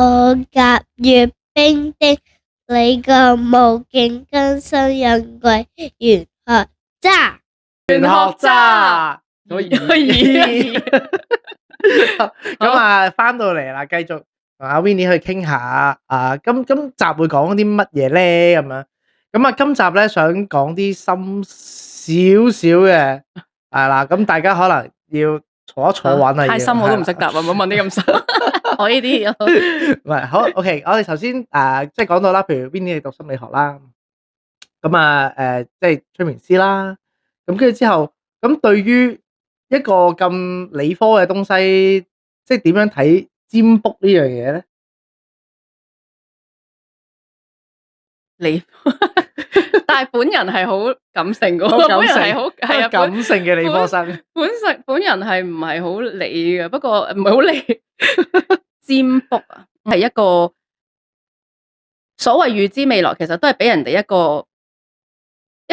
我甲乙丙丁，你個無勁更新人貴，玄學渣。玄學渣，所以咁啊，翻到嚟啦，繼續同阿 Winnie 去傾下今集會講啲乜嘢咧？咁樣咁啊，今集咧想講啲深少少嘅係啦，咁大家可能要坐一坐穩啊，太深我都唔識答啊，唔好問啲咁深。我呢啲唔係好 OK， 我哋頭先即係講到啦，譬如 Winnie 你讀心理學啦，咁啊即係催眠師啦，咁跟住之後，咁對於一個咁理科嘅東西，即係點樣睇占卜呢樣嘢咧？但係本人係好感性嘅，本人係好係啊感性嘅理科生。本人係唔係好理嘅，不過唔係好理占卜啊，係一個所謂預知未來，其實都係俾人哋一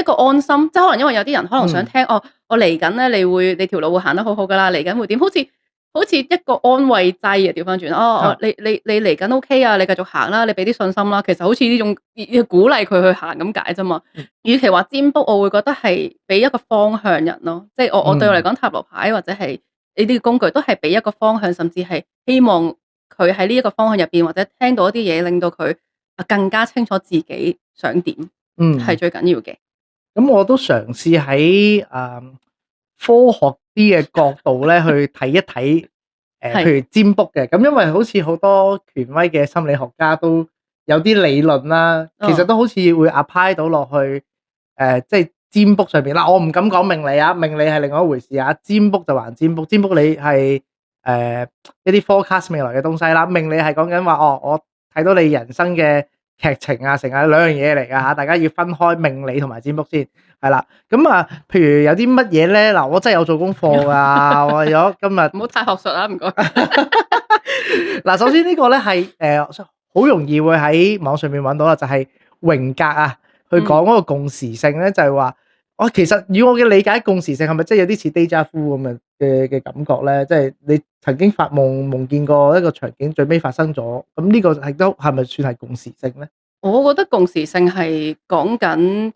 個安心，即係可能因為有啲人可能想聽我嚟緊咧，你條路會行得好好噶啦，嚟緊會點？好似一個安慰劑啊，調翻轉你嚟緊 OK 啊，你繼續行啦，你俾啲信心啦。其實好似呢種要鼓勵佢去行咁解啫嘛。與其話占卜，我會覺得係俾一個方向人咯，即係我對我嚟講塔羅牌或者係呢啲工具都係俾一個方向，甚至係希望佢喺呢一個方向入邊或者聽到一啲嘢，令到佢更加清楚自己想點，係最緊要嘅。咁我都嘗試喺科學啲嘅角度咧去睇一睇譬如占卜嘅，咁因為好似好多權威嘅心理學家都有啲理論啦，其實都好似會 apply 到落去即係占卜上邊啦。我唔敢講命理啊，命理係另外一回事啊，占卜就還占卜，占卜你係一啲 forecast 未來嘅東西啦，命理係講緊話我睇到你人生嘅劇情啊，成日兩樣嘢嚟噶吓，大家要分開命理同埋占卜先係啦。咁啊，譬如有啲乜嘢咧？嗱，我真係有做功課噶，我為咗今日唔好太學術啦，唔該。嗱，首先呢個咧係好容易會喺網上面揾到啦，就係榮格啊，去講嗰個共時性咧，就係話其實以我嘅理解，共時性係咪即係有啲似 déjà vu 咁嘅感覺咧？即係你曾經發夢見過一個場景，最尾發生咗，咁呢個係咪算係共時性咧？我覺得共時性係講緊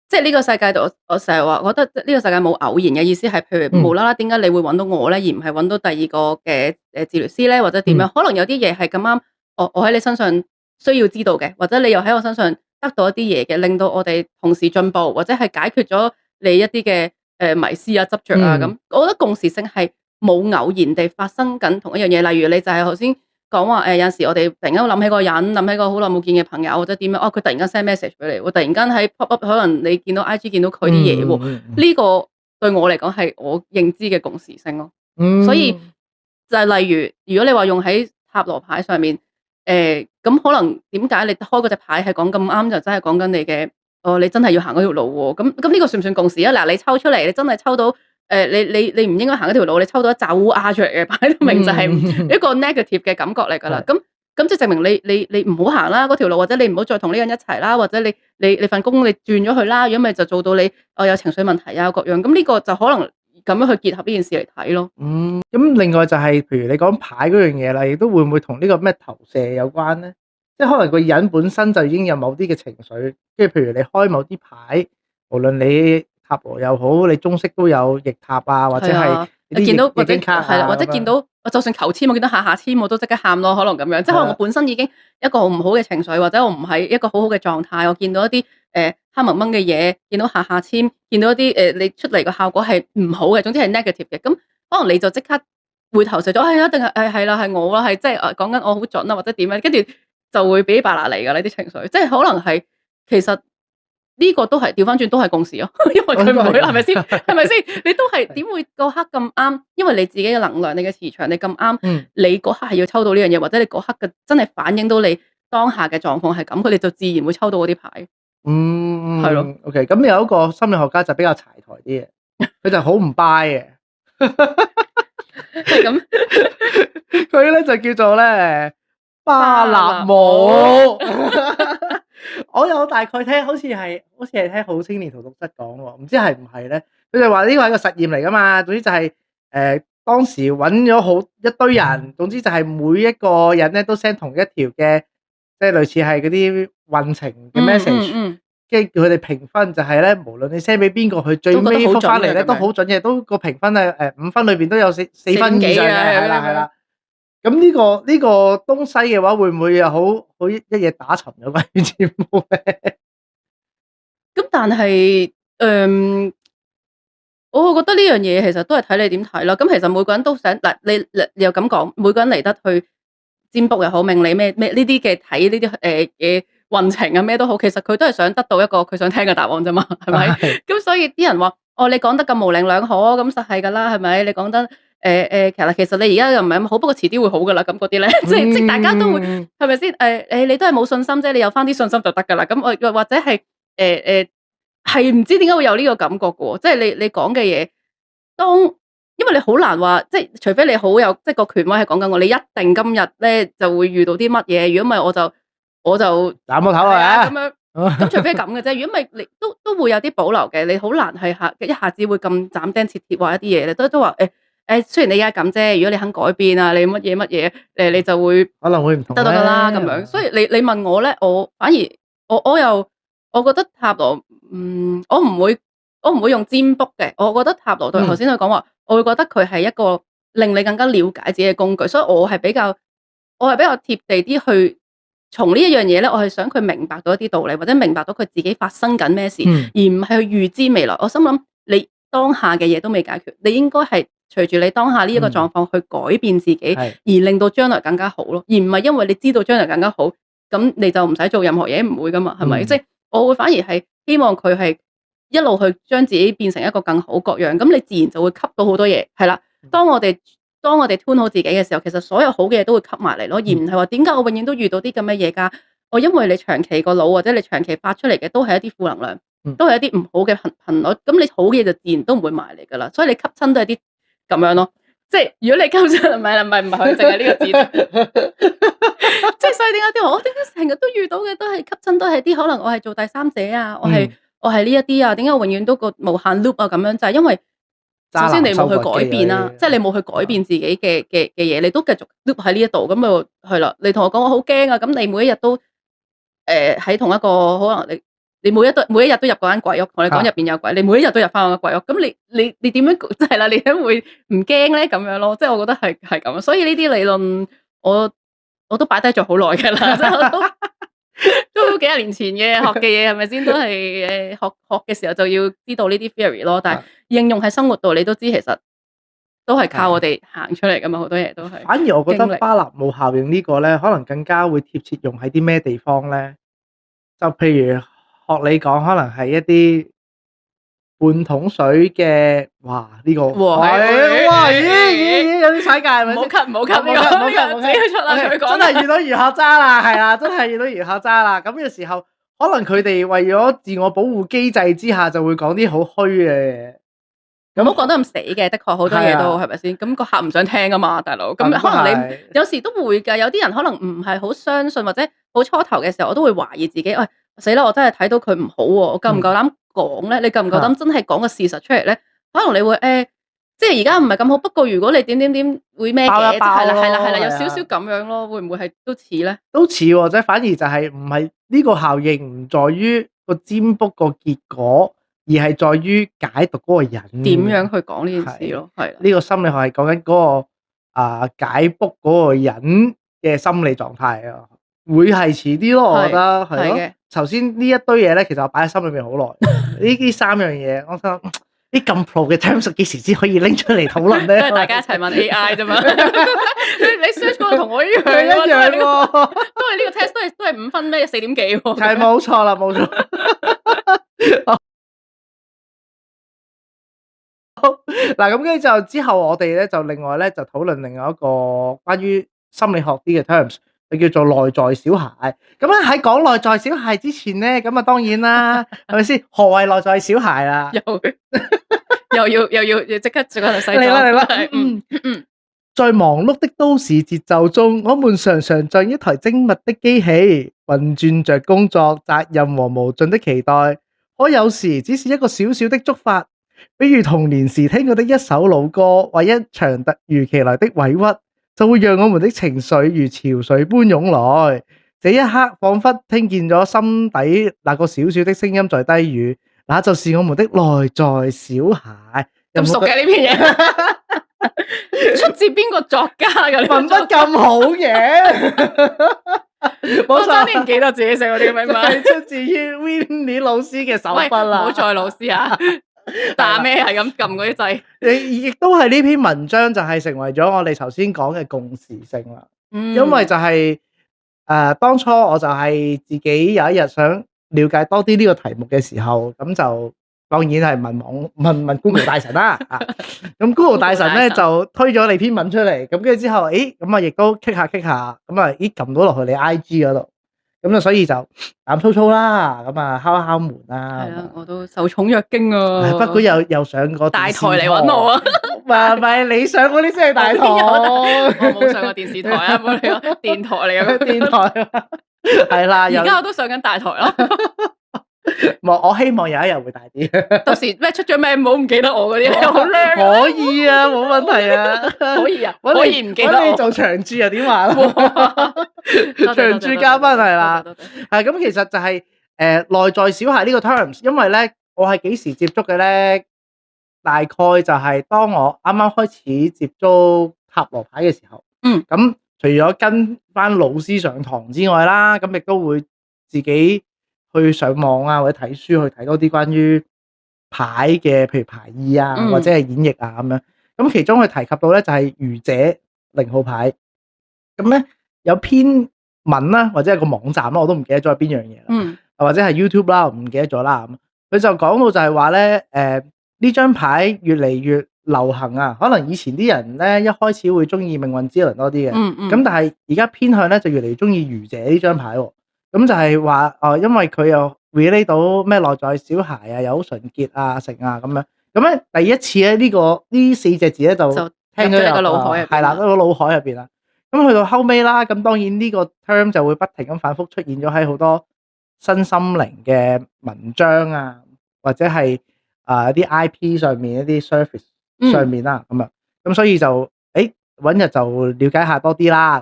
即係呢個世界度，我成日話，我覺得呢個世界冇偶然嘅意思係，譬如無啦啦點解你會揾到我咧，而唔係揾到第二個嘅治療師咧，或者點樣？可能有啲嘢係咁啱，我喺你身上需要知道嘅，或者你又喺我身上得到一啲嘢嘅，令到我哋同時進步，或者係解決咗你一啲嘅迷思啊、執着啊咁。我覺得共時性係冇偶然地發生緊同一樣嘢，例如你就係頭先講話有陣時我哋突然間諗起個人，諗起個好耐冇見嘅朋友或者點樣，佢突然間 send message 俾你，突然間喺 pop up 可能你見到 IG 見到佢啲嘢喎，呢個對我嚟講係我認知嘅共時性咯。所以就係例如，如果你話用喺塔羅牌上面，咁可能點解你開嗰隻牌係講咁啱，就真係講緊你嘅你真係要行嗰條路喎。咁呢個算唔算共時啊？嗱，你抽出嚟，你真係抽到。你唔應該行嗰條路，你抽到一紮烏鴉出嚟嘅，擺到明就係一個 negative 嘅感覺嚟㗎啦。咁即係證明你唔好行啦嗰條路，或者你唔好再同呢個人一齊啦，或者你份工你轉咗去啦，如果咪就做到你有情緒問題啊各樣。咁呢個就可能咁樣去結合呢件事嚟睇咯。咁另外就係譬如你講牌嗰樣嘢啦，亦都會唔會同呢個咩投射有關咧？即係可能個人本身就已經有某啲嘅情緒，即係譬如你開某啲牌，無論你塔羅又好，你中式都有逆塔啊，或者係你見到或者卡係啦，或者見到就算求簽，我見到下簽我都即刻喊咯，可能咁樣，即係可能我本身已經一個唔好嘅情緒，或者我唔係一個好好嘅狀態，我見到一啲黑蒙蒙嘅嘢，見到下簽，見到一啲你出嚟個效果係唔好嘅，總之係 negative 嘅，咁可能你就即刻會投射咗，一定係啦，係我啦，係即係講緊我好準啊，或者點樣，跟住就會俾白拿嚟㗎呢啲情緒，即係可能係其實。呢個都係調翻轉，都係共時咯，因為佢唔會係咪先？係咪先？你都係點會嗰刻咁啱？因為你自己嘅能量、你嘅磁場，你咁啱，你嗰刻係要抽到呢樣嘢，或者你嗰刻嘅真係反映到你當下嘅狀況係咁，佢哋就自然會抽到嗰啲牌。係咯。OK， 咁有一個心理學家就比較柴台啲嘅，佢就好唔 buy 嘅。係咁，佢咧就叫做咧巴納姆。我有大概聽，好似係聽好青年荼毒室講喎，唔知係唔係咧？佢就話呢個係一個實驗嚟噶嘛，總之就係當時揾咗好一堆人，總之就係每一個人咧都 send 同一條嘅，即係類似係嗰啲運程嘅 message，跟住叫佢哋評分，就係咧無論你 send 俾邊個，佢最尾覆翻嚟咧都好準嘅，都個評分係5分裏邊都有4分以上嘅，係啦。咁呢個東西嘅話，會唔會又好一嘢打沉咗個節目咧？咁但係我覺得呢樣嘢其實都係睇你點睇啦。咁其實每個人都想嗱，你又咁講，每個人嚟得去占卜又好，命理咩呢啲嘅睇呢啲嘅運程啊咩都好，其實佢都係想得到一個佢想聽嘅答案啫嘛，係咪？咁所以啲人話你講得咁模棱兩可，咁實係噶啦，係咪？你講得其實你而家又唔係咁好，不過遲啲會好噶啦，咁嗰啲咧，即係大家都會係咪先？你都係冇信心啫，你有翻啲信心就得噶啦。咁我或者係係唔知點解會有呢個感覺嘅喎，即係你講嘅嘢，因為你好難話，即係除非你好有即係個權威係講緊我，你一定今日咧就會遇到啲乜嘢，如果唔係我就斬個頭啊咁樣，咁除非咁嘅啫，如果唔係你都會有啲保留嘅，你好難係一下子會咁斬釘截鐵話一啲嘢咧，都話雖然你而家咁啫，如果你肯改變啊，你乜嘢你就會可能會唔同得㗎啦咁樣，所以你問我咧，我反而我覺得塔羅，我唔會用占卜嘅。我覺得塔羅對頭先佢講話，我會覺得佢係一個令你更加了解自己嘅工具，所以我係比較貼地啲去從呢一樣嘢咧，我係想佢明白到一啲道理，或者明白到佢自己發生緊咩事，而唔係去預知未來。我心諗你當下嘅嘢都未解決，你應該係隨住你當下呢一個狀況去改變自己，而令到將來更加好咯，而唔係因為你知道將來更加好，咁你就唔使做任何嘢，唔會噶嘛，係咪？即係我會反而係希望佢係一路去將自己變成一個更好各樣，咁你自然就會吸到好多嘢，係啦。當我哋 tune 好自己嘅時候，其實所有好嘅嘢都會吸埋嚟咯，而唔係話點解我永遠都遇到啲咁嘅嘢㗎？因為你長期個腦或者你長期發出嚟嘅都係一啲負能量，都係一啲唔好嘅頻率，咁你好嘅嘢就自然都唔會埋嚟㗎啦。所以你吸親都係啲咁樣咯。即係如果你吸親唔係佢淨係呢個字，即係所以點解啲我點解成日都遇到嘅都係吸親都係啲可能我係做第三者啊，我係呢一啲啊，點解我永遠都個無限 loop 啊咁樣？就係因為首先你冇去改變啦，即係你冇去改變自己嘅嘢，你都繼續 loop 喺呢一度，咁就係啦。你同我講我好驚啊，咁你每一日都喺同一個可能你每一日都入嗰間鬼屋，同你講入邊有鬼，你每一日都入翻嗰個鬼屋，咁你點樣即係啦？你點會唔驚咧？咁樣咯，即係我覺得係咁，所以呢啲理論我都擺低咗好耐㗎啦，即係都幾廿年前嘅學嘅嘢係咪先？都係學嘅時候就要知道呢啲 theory 咯，但係應用喺生活度，你都知其實都係靠我哋行出嚟㗎嘛，好多嘢都係。反而我覺得巴納姆效應呢個咧，可能更加會貼切用喺啲咩地方咧？就譬如學你講，可能係一啲半桶水嘅，哇呢個哇咦有啲踩界係咪？唔好 cut， 自己出啦，佢講真係遇到魚殼渣啦，係啊，真係遇到魚殼渣啦。咁嘅時候，可能佢哋為咗自我保護機制之下，就會講啲好虛嘅嘢。咁都講得咁死嘅，的確好多嘢都係咪先？咁個客唔想聽啊嘛，大佬。咁可能你有時都會㗎，有啲人可能唔係好相信，或者好初頭嘅時候，我都會懷疑自己，死啦！我真係睇到佢唔好喎，我夠唔夠膽講咧？你夠唔夠膽真係講個事實出嚟咧？可能你會即係而家唔係咁好，不過如果你點會咩嘅？係啦，有少少咁樣咯，會唔會係都似咧？都似喎，即係反而就係唔係呢個效應，唔在於個占卜個結果，而係在於解讀嗰個人點樣去講呢件事咯。係呢個心理學係講緊嗰個解卜嗰個人嘅心理狀態啊，會係遲啲咯，我覺得係咯。頭先呢一堆嘢咧，其實我擺喺心裏面好耐。呢3樣嘢，我想啲咁 pro 嘅 terms 幾時先可以拎出嚟討論咧？都係大家一齊問 AI 啫嘛。你 search 嗰個同我一樣喎，都係呢個 test 都係5分咩4點幾喎。係冇錯啦，冇錯。嗱咁跟住就之後，我哋咧就另外咧就討論另外一個關於心理學啲嘅 terms。佢叫做內在小孩。咁咧喺講內在小孩之前咧，咁啊當然啦，係咪先？何謂內在小孩啦？又要即刻做個細嚟啦！在忙碌的都市節奏中，我們常常像一台精密的機器，運轉着工作、責任和無盡的期待。可有時只是一個小小的觸發，比如童年時聽過的一首老歌，或一場突如其來的委屈，就會讓我們的情緒如潮水般湧來。這一刻，彷彿聽見咗心底那個小小的聲音在低語，那就是我們的內在小孩。咁熟嘅呢篇嘢，出自邊個作家㗎？文筆咁好嘅，我真係唔記得自己寫嗰啲咩名，係出自於 Winnie 老師嘅手筆啦。唔好再老師啊！打咩係咁撳嗰啲掣？亦都係呢篇文章就係成為咗我哋頭先講嘅共時性啦。因為就係當初我就係自己有一日想了解多啲呢個題目嘅時候，咁就當然係問 Google 大神啦。咁 Google 大神咧就推咗你篇文出嚟，咁跟住之後，咁啊亦都 click 下，咁啊撳到落去你 IG 嗰度，咁啊所以就膽粗粗啦，咁啊敲一敲門啦。係啊，我都受寵若驚啊！不過又上過大台嚟揾我啊！唔係你上嗰啲先係大台，我冇上過電視台啊，冇你個電台嚟嘅電台係啦。而家我都上緊大台咯。我希望有一日會大啲。到時咩出咗名唔好唔記得我嗰啲，好靚。可以啊，冇問題啊。可以啊，可以唔記得我做長駐啊？點話？長駐嘉賓係啦。係咁，其實就係內在小孩呢個 terms， 因為咧我係幾時接觸嘅咧？大概就係當我啱啱開始接觸塔羅牌嘅時候。咁除咗跟翻老師上堂之外啦，咁亦都會自己去上網啊，或者睇書去睇多啲關於牌嘅，譬如牌意啊，或者係演繹啊咁樣。咁其中佢提及到咧就係愚者0號牌。咁咧有篇文啦，或者係個網站啦，我都唔記得咗係邊樣嘢啦。或者係 YouTube 啦，唔記得咗啦。佢就講到就係話咧，呢張牌越嚟越流行啊。可能以前啲人咧一開始會中意命運之輪多啲嘅，咁但係而家偏向咧就越嚟越中意愚者呢張牌喎。咁就係話因為佢又 relate 到咩內在小孩啊，又好純潔啊，成啊咁樣。咁咧第一次咧呢4隻字咧就聽咗入個腦海入邊，係啦，個腦海入邊啦。咁去到後尾啦，咁當然呢個 term 就會不停咁反覆出現咗喺好多身心靈嘅文章啊，或者係一啲 IP 上面一啲 service 上面啦，咁樣。咁所以就揾日就了解下多啲啦，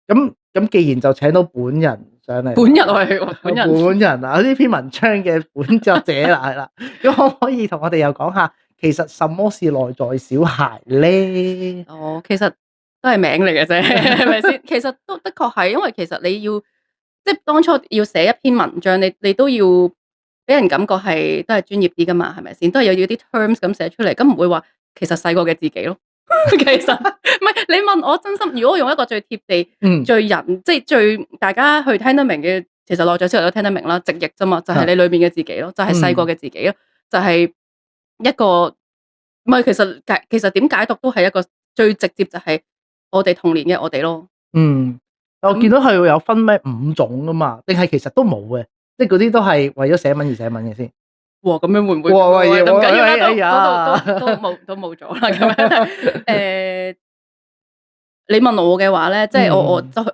咁樣。咁既然就請到本人上嚟，本人啊，呢篇文章嘅本作者啦，係啦。咁可唔可以同我哋又講下，其實什麼是內在小孩咧？其實都係名嚟嘅啫，係咪先？其實都的確係，因為其實你要即係當初要寫一篇文章，你都要俾人感覺係都係專業啲噶嘛，係咪先？都係有啲 terms 咁寫出嚟，咁唔會話其實細個嘅自己咯。其實唔係，你問我真心，如果我用一個最貼地、最人，即係最大家去聽得明嘅，其實內在小孩都聽得明啦，直譯啫嘛，就係你裏面嘅自己咯，就係細個嘅自己咯，就係一個唔係，其實點解讀都係一個最直接，就係我哋童年嘅我哋咯。我見到係會有分咩5種噶嘛，定係其實都冇嘅，即係嗰啲都係為咗寫文而寫文嘅先。哇，咁樣會唔會？咁緊要啦，都冇咗啦。咁樣你問我嘅話咧，即係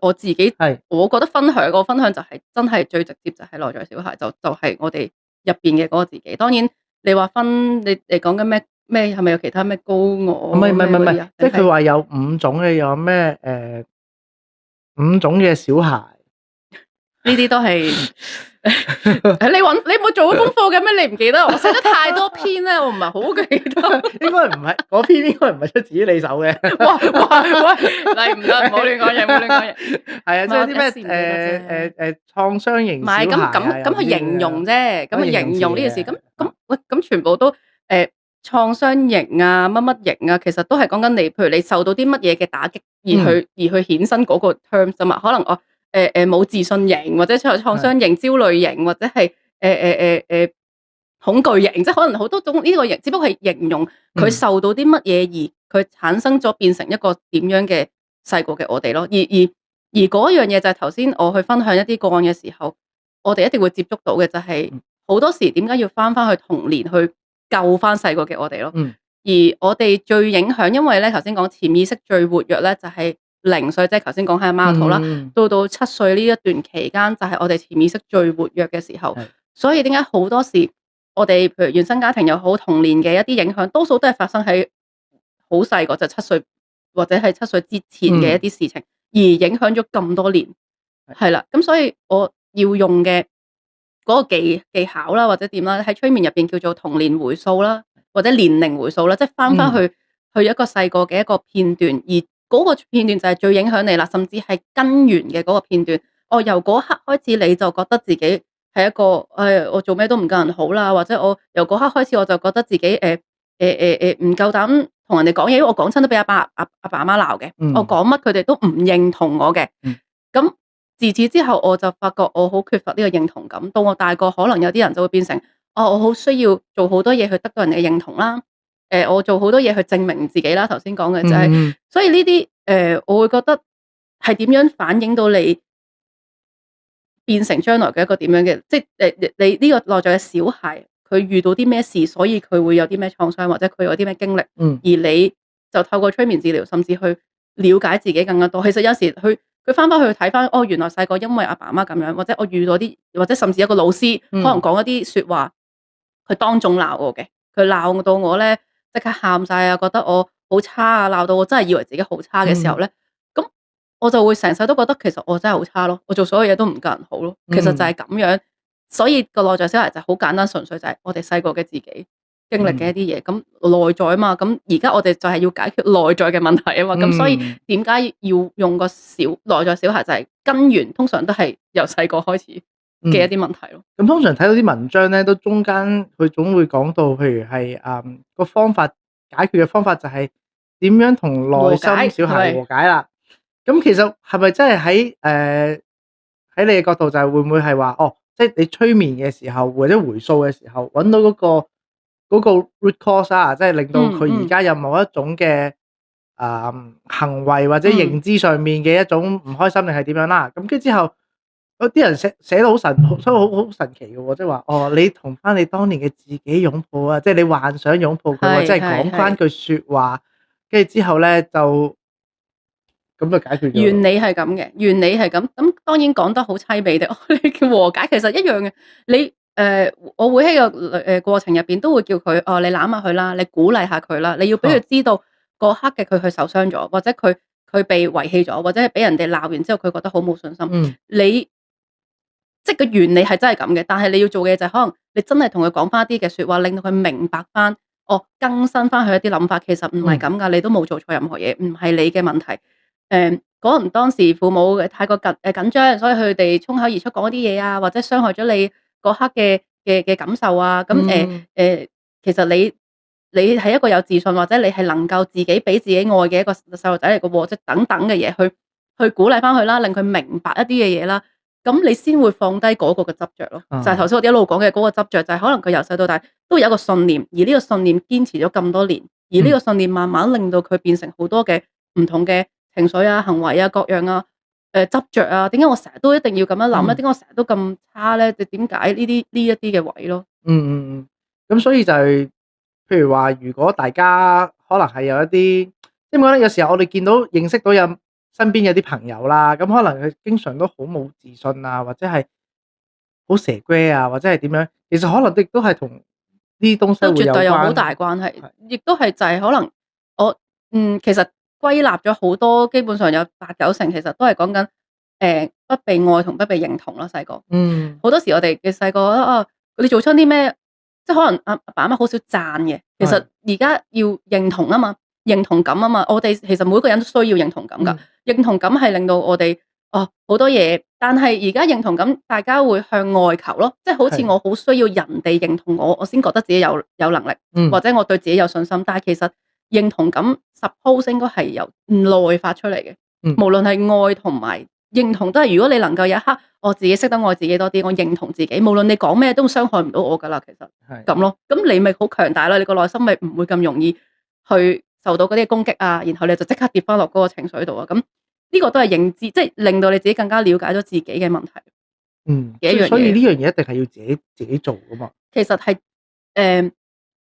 我自己，我覺得分享就係真係最直接，就係內在小孩，就係我哋入邊嘅嗰個自己。當然你話分你講緊咩係咪有其他咩高我？唔係，即係佢話有5種嘅，有咩5種嘅小孩，呢啲都係你冇做過功課嘅咩？你唔記得？我寫咗太多篇咧，我唔係好記得。應該唔係嗰篇，應該唔係出自於你手嘅。哇！你唔得，唔好亂講嘢，唔好亂講嘢。係啊，即係啲咩創傷型小孩啊，唔係咁去形容啫，咁去形容呢件事。咁全部都創傷型啊，乜型啊，其實都係講緊你，譬如你受到啲乜嘢嘅打擊，而去衍生嗰個 terms 啫嘛。可能我冇自信型，或者創傷型、焦慮型，或者係恐懼型，即係可能好多種呢個型，只不過係形容佢受到啲乜嘢而佢產生咗變成一個點樣嘅細個嘅我哋咯。而嗰樣嘢就係頭先我去分享一啲個案嘅時候，我哋一定會接觸到嘅就係好多時點解要翻去童年去救翻細個嘅我哋咯。而我哋最影響，因為咧頭先講潛意識最活躍咧就係0歲，即係頭先講喺阿媽個肚啦，到7歲呢一段期間就係我哋潛意識最活躍嘅時候。所以點解好多時我哋譬如原生家庭又好，童年嘅一啲影響，多數都係發生喺好細個，就7歲或者係7歲之前嘅一啲事情，而影響咗咁多年，係啦。咁所以我要用嘅嗰個技巧啦，或者點啦，喺催眠入邊叫做童年回溯啦，或者年齡回溯啦，即係翻去一個細個嘅一個片段，而嗰個片段就係最影響你啦，甚至係根源嘅嗰個片段。由嗰刻開始你就覺得自己係一個我做咩都唔夠人好啦，或者我由嗰刻開始我就覺得自己唔夠膽同人哋講嘢，因為我講親都俾阿爸阿媽鬧嘅，我講乜佢哋都唔認同我嘅。咁自此之後我就發覺我好缺乏呢個認同感。到我大個，可能有啲人就會變成我好需要做好多嘢去得到人哋嘅認同啦。我做好多嘢去證明自己啦。頭先講嘅就係，所以呢啲我會覺得係點樣反映到你變成將來嘅一個點樣嘅，即係你呢個內在嘅小孩，佢遇到啲咩事，所以佢會有啲咩創傷，或者佢有啲咩經歷，而你就透過催眠治療，甚至去了解自己更加多。其實有時佢翻去睇翻，原來細個因為阿爸阿媽咁樣，或者我遇到啲，或者甚至有個老師可能講一啲說話，佢當眾鬧我嘅，佢鬧到我咧即刻喊晒啊，覺得我好差啊，鬧到我真係以為自己好差嘅時候咧。我就會成世都覺得其實我真係好差咯，我做所有嘢都唔夠人好咯。其實就係咁樣，所以個內在小孩就好簡單純粹，就係我哋細個嘅自己經歷嘅一啲嘢。咁內在啊嘛，咁而家我哋就係要解決內在嘅問題啊嘛。咁所以點解要用個內在小孩，就係根源，通常都係由細個開始嘅一啲問題咯。咁通常睇到啲文章咧，都中間佢總會講到，譬如係個方法解決嘅方法就係點樣同內心小孩和解啦。咁其實係咪真係喺你嘅角度就係會唔會係話即係你催眠嘅時候或者回溯嘅時候揾到嗰個 root cause 啊，即係令到佢而家有某一種嘅行為或者認知上面嘅一種唔開心定係點樣啦？咁跟住之後有啲人寫到好神奇嘅喎，即係話你同翻你當年嘅自己擁抱啊，即係你幻想擁抱佢，即係講翻句説話，跟住之後咧就。咁就解決咗。原理係咁嘅，原理係咁。咁當然講得好凄美的，你叫和解其實一樣嘅。你我會喺個過程入邊都會叫佢你攬下佢啦，你鼓勵下佢啦，你要俾佢知道嗰刻嘅佢受傷咗，或者佢被遺棄咗，或者係俾人哋鬧完之後佢覺得好冇信心。你即係個原理係真係咁嘅，但係你要做嘅就係可能你真係同佢講翻一啲嘅説話，令到佢明白翻，更新翻佢一啲諗法，其實唔係咁噶，你都冇做錯任何嘢，唔係你嘅問題。可能當時父母太過緊張，所以佢哋衝口而出講一啲嘢啊，或者傷害咗你嗰刻嘅感受啊。咁其實你係一個有自信，或者你係能夠自己俾自己愛嘅一個細路仔嚟嘅喎，即係等等嘅嘢去鼓勵翻佢啦，令佢明白一啲嘅嘢啦。咁你先會放低嗰個嘅執着咯。就係頭先我哋一路講嘅嗰個執着，就係可能佢由細到大都有一個信念，而呢個信念堅持咗咁多年，而呢個信念慢慢令到佢變成好多嘅唔同嘅情緒啊、行為啊、各樣啊、執着啊。點解我成日都一定要咁樣諗咧？點解我成日都咁差咧？點解呢一啲嘅位咯？咁所以就係，譬如話，如果大家可能係有一啲，因為咧有時候我哋認識到有身邊有啲朋友啦，咁可能佢經常都好冇自信啊，或者係好蛇龜啊，或者係點樣，其實可能亦都係同呢啲東西會有關，都絕對有好大關係，亦都係就係可能其實歸納咗好多，基本上有8、9成，其實都係講緊不被愛同不被認同啦。細個，好多時我哋嘅細個你做出啲咩，即係可能阿爸阿媽好少讚嘅。其實而家要認同啊嘛，認同感啊嘛，我哋其實每個人都需要認同感噶。認同感係令到我哋好多嘢，但係而家認同感大家會向外求咯，即係好似我好需要人哋認同我先覺得自己有能力，或者我對自己有信心。但係其實認同感 suppose 應該係由內發出嚟嘅，無論係愛同埋認同都係。如果你能夠有一刻我自己識得愛自己多啲，我認同自己，無論你講咩都傷害唔到我噶啦。其實係咁咯，咁你咪好強大啦，你個內心咪唔會咁容易去受到嗰啲攻擊啊，然後你就即刻跌翻落嗰個情緒度啊。咁呢個都係認知，即係令到你自己更加了解咗自己嘅問題。所以呢樣嘢一定係要自己做噶嘛。其實係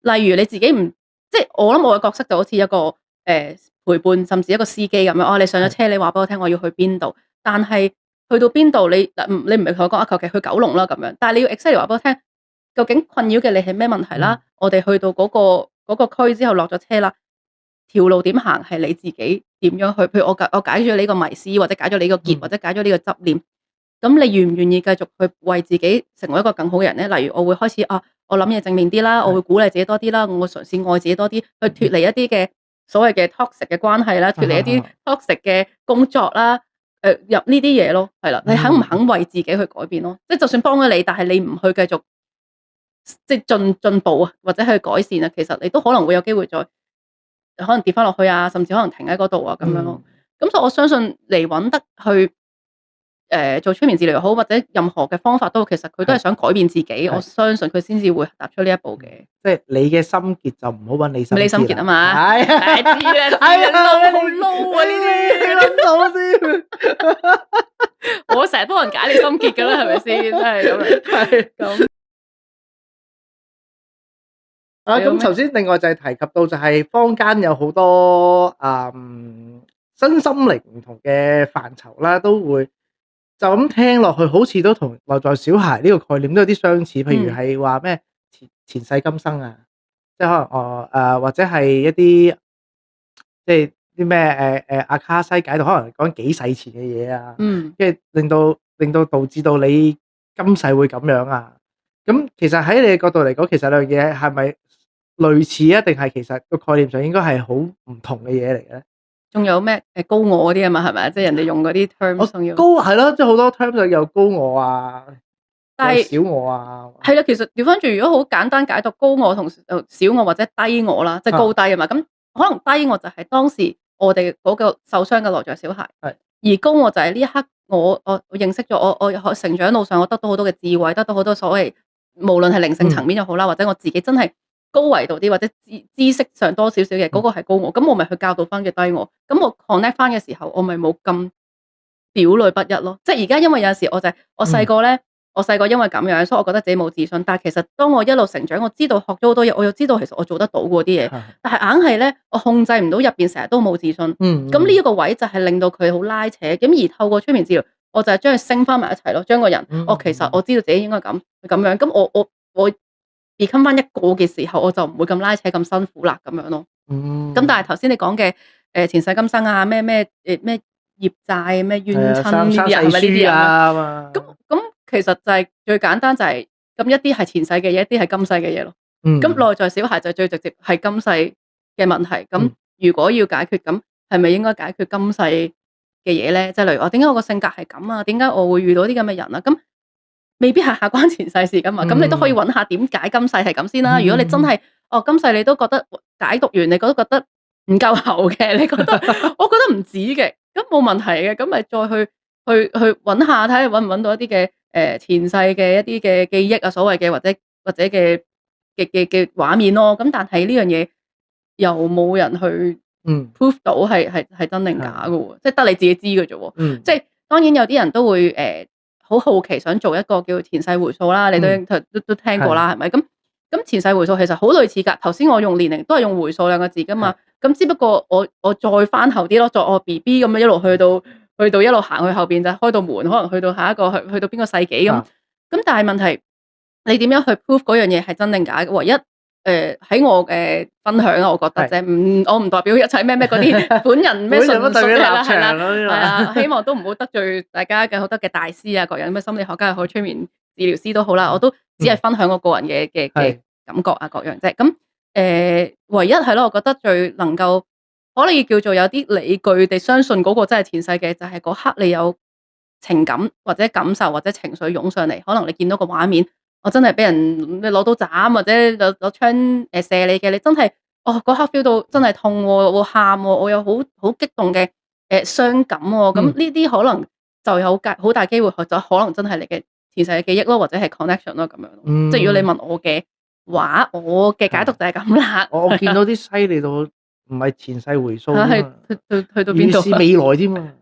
例如你自己唔，即係我諗我嘅角色就好似一個陪伴，甚至一個司機咁樣。你上咗車，你話俾我聽我要去邊度，但係去到邊度你唔係同我講求其去九龍啦咁樣，但係你要 exactly 話俾我聽，究竟困擾嘅你係咩問題啦？我哋去到嗰個區之後落咗車啦，條路點行係你自己點樣去？譬如我解咗你個迷思，或者解咗你個結，或者解咗呢個執念。咁你願唔願意繼續去為自己成為一個更好嘅人咧？例如我會開始我諗嘢正面啲啦，我會鼓勵自己多啲啦，我會嘗試愛自己多啲，去脫離一啲嘅所謂嘅 toxic 嘅關係啦，脫離一啲 toxic 嘅工作啦，入呢啲嘢咯，係啦，你肯唔肯為自己去改變咯？即係就算幫咗你，但係你唔去繼續即係進步啊，或者去改善啊，其實你都可能會有機會再可能跌翻落去啊，甚至可能停喺嗰度啊咁樣咯。咁所以我相信嚟揾得去做催眠治療又好，或者任何嘅方法都好，其實佢都係想改變自己。我相信佢先至會踏出呢一步嘅。即係你嘅心結就唔好揾李心潔啊嘛。係啊，知啦，好撈啊呢啲，諗到先。我成日幫人解李心潔㗎啦，係咪先？真係咁樣。係咁。咁頭先另外就係提及到就係坊間有好多身心靈唔同嘅範疇啦，都會就咁聽落去，好似都同內在小孩呢個概念都有啲相似。譬如係話咩前世今生啊，即係可能或者係一啲即係啲咩阿卡西解讀，可能講幾世前嘅嘢啊，即係令到導致到你今世會咁樣啊。咁其實喺你嘅角度嚟講，其實兩樣嘢係咪類似啊？定係其實個概念上應該係好唔同嘅嘢嚟嘅咧？仲有咩高我嗰啲啊嘛，係咪啊？即係人哋用嗰啲 terms 高係咯，即係好多 terms 有高我啊，但係小我啊。係啦，其實調翻轉，如果好簡單解讀高我同小我或者低我啦，即係高低啊嘛。咁可能低我就係當時我哋嗰個受傷嘅內在小孩，而高我就係呢一刻我認識咗我成長路上我得到好多嘅智慧，得到好多所謂無論係靈性層面又好啦，或者我自己真係高維度啲，或者知識上多少少嘅嗰個係高我，咁我咪去教導翻嘅低我，咁我 connect 翻嘅時候，我咪冇咁表裏不一咯。即係而家因為有陣時我細個咧，我細個因為咁樣，所以我覺得自己冇自信。但係其實當我一路成長，我知道學咗好多嘢，我又知道其實我做得到嗰啲嘢，但係硬係咧我控制唔到入邊成日都冇自信。咁呢一個位就係令到佢好拉扯。咁而透過催眠治療，我就係將佢升翻埋一齊咯，將個人其實我知道自己應該咁樣，咁我become 翻一個嘅時候，我就唔會咁拉扯咁辛苦啦，咁樣咯。咁但係頭先你講嘅前世今生啊，咩業債咩冤親呢啲啊，係咪呢啲啊？咁其實就係最簡單就係咁，一啲係前世嘅嘢，一啲係今世嘅嘢咯。咁內在小孩就最直接係今世嘅問題。咁如果要解決，咁係咪應該解決今世嘅嘢咧？即係例如點解我個性格係咁啊？點解我會遇到啲咁嘅人啊？咁未必係關前世事噶嘛，咁你都可以揾下點解今世係咁先啦。如果你真係今世你都覺得解讀完，你覺得唔夠厚嘅，你覺得我覺得唔止嘅，咁冇問題嘅，咁咪再去揾下睇下揾唔揾到一啲嘅前世嘅一啲嘅記憶啊，所謂嘅或者嘅畫面咯。咁但係呢樣嘢又冇人去prove 到係真定假嘅喎，即係得你自己知嘅啫喎。即係當然有啲人都會好好奇想做一個叫前世回溯啦，你都聽過啦，係咪？咁前世回溯其實好類似㗎。頭先我用年齡都係用回溯兩個字㗎嘛。咁只不過我再翻後啲咯，再我 BB 咁樣一路去到一路行去後邊就開到門，可能去到下一個去到邊個世紀咁。咁但係問題你點樣去 prove 嗰樣嘢係真定假？唯一喺我嘅分享啊，我覺得啫，我唔代表一切咩嗰啲本人咩純屬嘅啦，係啦，希望都唔好得罪大家嘅好多嘅大師啊，各人咩心理學家又好，催眠治療師都好啦，我都只係分享我個人嘅感覺啊，各樣啫。咁唯一係咯，我覺得最能夠可以叫做有啲理據地相信嗰個真係前世嘅，就係嗰刻你有情感或者感受或者情緒湧上嚟，可能你見到個畫面。我真係俾人攞刀斬或者攞槍射你嘅，你真係嗰刻 feel 到真係痛喎，我喊喎，我有好激動嘅傷感喎，咁呢啲可能就有好大機會就可能真係你嘅前世嘅記憶咯，或者係 connection 咯咁樣。即係如果你問我嘅話，我嘅解讀就係咁啦。我見到啲犀利到唔係前世回溯啊，去到邊度？預示未來添嘛，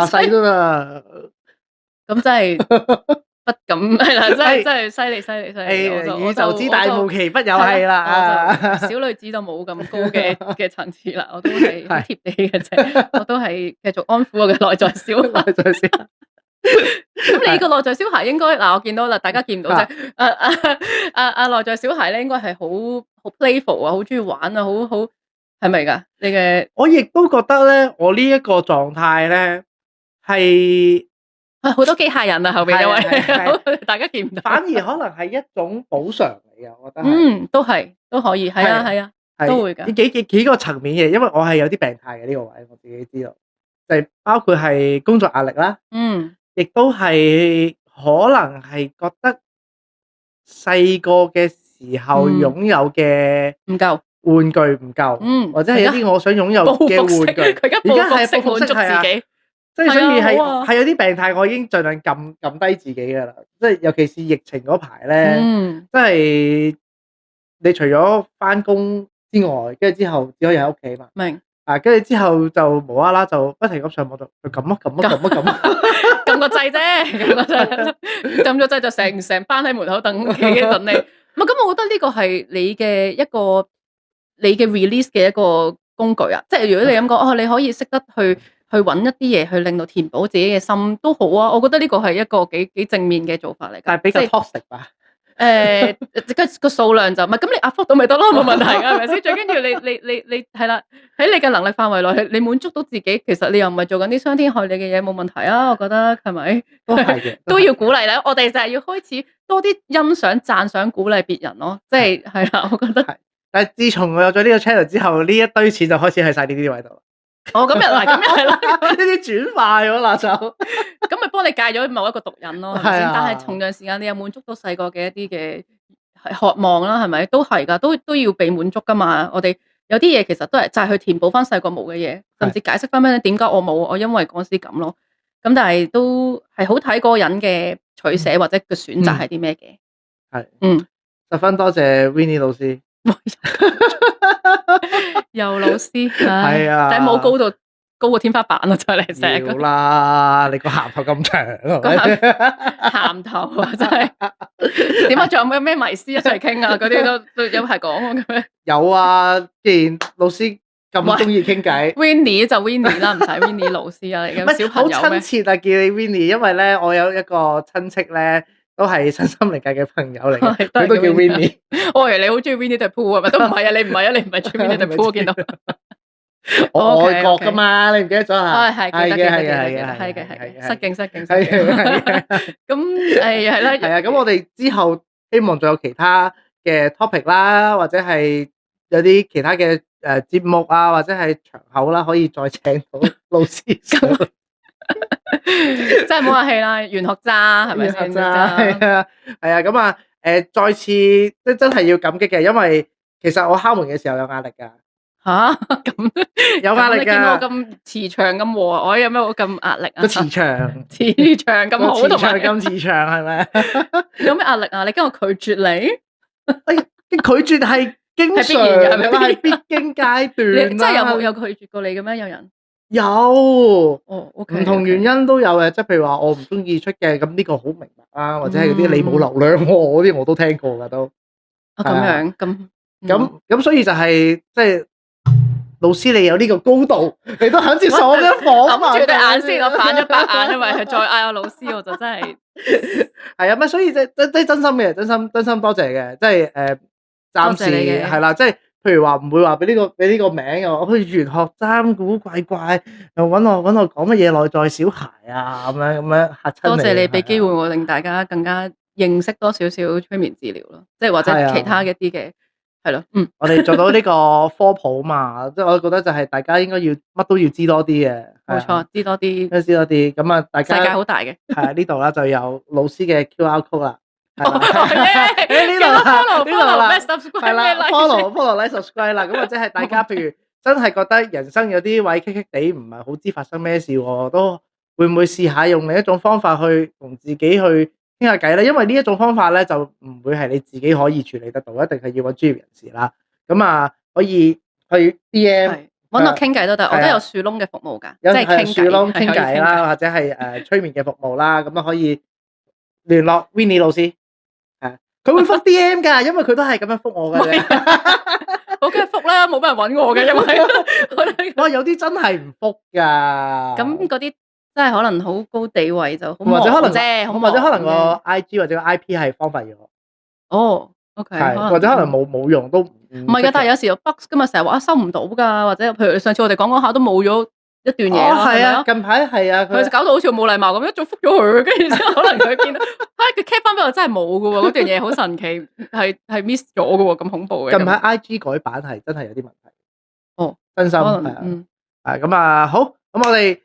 下世都啦。咁真係。不敢係啦，真係犀利！宇宙之大無奇不有係啦，小女子就冇咁高嘅層次啦，我都係貼地嘅啫，我都係繼續安撫我嘅內在小孩。咁你個內在小孩應該嗱，我見到啦，大家見唔到啫。內在小孩咧，應該係好 playful 啊，好中意玩啊，好係咪㗎？你嘅我亦都覺得咧，我呢一個狀態咧係好多機械人啊，後邊因為大家見唔到，反而可能係一種補償嚟嘅，我覺得係。都可以，係啊，都會㗎。幾個層面嘅，因為我係有啲病態嘅呢個位，我自己知道，就係包括係工作壓力啦，亦都係可能係覺得細個嘅時候擁有嘅唔夠玩具唔夠，或者係一啲我想擁有嘅玩具，佢而家報復式滿足自己，即係所以係有啲病態，我已經盡量撳低自己㗎啦。即係尤其是疫情嗰排咧，即係你除咗返工之外，跟住之後只可以喺屋企嘛。明跟住之後就無啦啦就不停咁上網度撳撳個掣啫，撳咗掣就成班喺門口等你。唔係咁，我覺得呢個係你嘅你嘅 release 嘅一個工具啊。即係如果你咁講，你可以識得去揾一啲嘢去令到填補自己嘅心都好啊。我覺得呢個係一個幾正面嘅做法嚟。但係比較 toxic 吧。個數量就唔係咁，你 afford 到咪得咯，冇問題㗎，係咪先？最緊要你係啦，喺你嘅能力範圍內，你滿足到自己，其實你又唔係做緊啲傷天害理嘅嘢，冇問題啊。我覺得係咪？都係嘅，都要鼓勵咧。我哋就係要開始多啲欣賞、讚賞、鼓勵別人咯。即係啦，我覺得係。但係自從我有咗呢個 channel 之後，呢一堆錢就開始喺晒呢啲位度啦。咁又係啦，呢啲轉化咗啦就，咁咪幫你戒咗某一個毒癮咯，係咪先？但係同樣時間你又滿足到細個嘅一啲嘅渴望啦，係咪？都係㗎，都要被滿足㗎嘛。我哋有啲嘢其實都係就係去填補翻細個冇嘅嘢，甚至解釋翻咩點解我冇，我因為嗰時咁咯。咁但係都係好睇嗰個人嘅取捨或者嘅選擇係啲咩嘅。係十分多謝 Winnie 老師。又老師係啊，頂帽高過天花板啊！再嚟成要啦，你個鹹頭咁長，鹹頭啊真係點解？仲有咩迷思一齊傾啊？嗰啲都有排講咁樣。有啊，既然老師咁中意傾偈 ，Winnie 就 Winnie 啦，唔使 Winnie 老師啊。有小朋友好親切啊，叫你 Winnie，因為咧我有一個親戚咧。都係身心靈界嘅朋友嚟嘅，佢都叫 Winnie。我以為你好中意 Winnie the Pooh 係咪？都唔係啊，你唔係啊，你唔係中意 Winnie the Pooh，我見到。我外國噶嘛，你唔記得咗啊？係嘅，失敬。咁係啦，係啊，咁我哋之後希望仲有其他嘅 topic 啦，或者係有啲其他嘅節目啊，或者係場口啦，可以再請到老師。真係冇客氣啦，玄學渣係咪先？係啊，咁啊，再次真係要感激嘅，因為其實我敲門嘅時候有壓力噶。吓咁有壓力㗎？你見到我咁慈祥咁和藹，有咩好咁壓力啊？個磁場咁好，同埋咁磁場係咪？有咩壓力啊？你驚我拒絕你？拒絕係經常嘅，係必經階段。真係有拒絕過你嘅咩？有人？有，OK，唔同原因都有嘅，即係譬如話我唔中意出嘅，咁呢個好明白啦，或者係嗰啲你冇流量嗰啲我都聽過噶都。咁樣咁所以就係即係老師你有呢個高度，你都肯接受我嘅訪問。揞住對眼先，我反咗白眼，因為佢再嗌我老師，我就真係係啊，咪所以即係真心嘅，真心多謝嘅，即係暫時係啦，即係。譬如話唔會話俾呢個名又好似玄學渣古怪怪，又揾我講乜嘢內在小孩啊咁樣嚇親你。多謝你俾機會我，令大家更加認識多少少催眠治療咯，即係或者其他一啲嘅係咯。我哋做到呢個科普嘛，即係我覺得就係大家應該要乜都要知多啲嘅。冇錯，知多啲。知多啲咁啊！大家世界好大嘅。係啊，呢度啦就有老師嘅 QR code 啦。呢度啦，係啦 ，follow like subscribe 啦，咁或者係大家譬如真係覺得人生有啲位棘棘地，唔係好知發生咩事喎，都會唔會試下用另一種方法去同自己去傾下偈咧？因為呢一種方法咧就唔會係你自己可以處理得到，一定係要揾專業人士啦。咁啊，可以去 DM 揾我傾偈都得，我都有樹窿嘅服務㗎，即係傾樹窿傾偈啦，或者係催眠嘅服務啦，咁啊可以聯絡 Winnie 老師。佢會覆 DM 㗎，因為佢都係咁樣覆我嘅啫。我梗係覆啦，冇乜人揾我嘅，因為哇有啲真係唔覆㗎。咁嗰啲真係可能好高地位就好或者可能啫，或者可能個 IG 或者個 IP 係荒廢咗，哦，OK，係或者可能冇用都唔係㗎，但係有時有 bug 㗎嘛，成日話收唔到㗎，或者譬如上次我哋講下都冇咗一段嘢咯，係啊，近排係啊，佢搞到好似冇禮貌咁，一早覆咗佢，跟住之後可能佢見到，佢 cap 翻俾我真係冇㗎喎，嗰段嘢好神奇，係 miss 咗㗎喎，咁恐怖嘅。近排 IG 改版係真係有啲問題。哦，真心可能係咁啊，好，咁我哋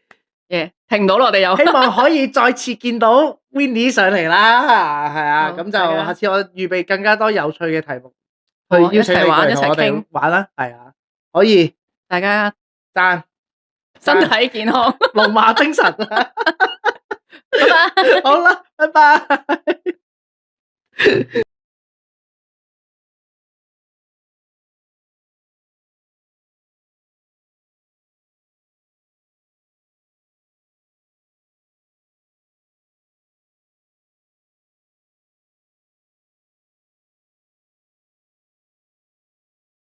停唔到我哋又希望可以再次見到 Winnie 上嚟啦，係啊，咁就下次我預備更加多有趣嘅題目去邀請你過嚟同我哋玩啦，係啊，可以，大家讚，身體健康，龍馬精神，拜拜，好啦，拜拜。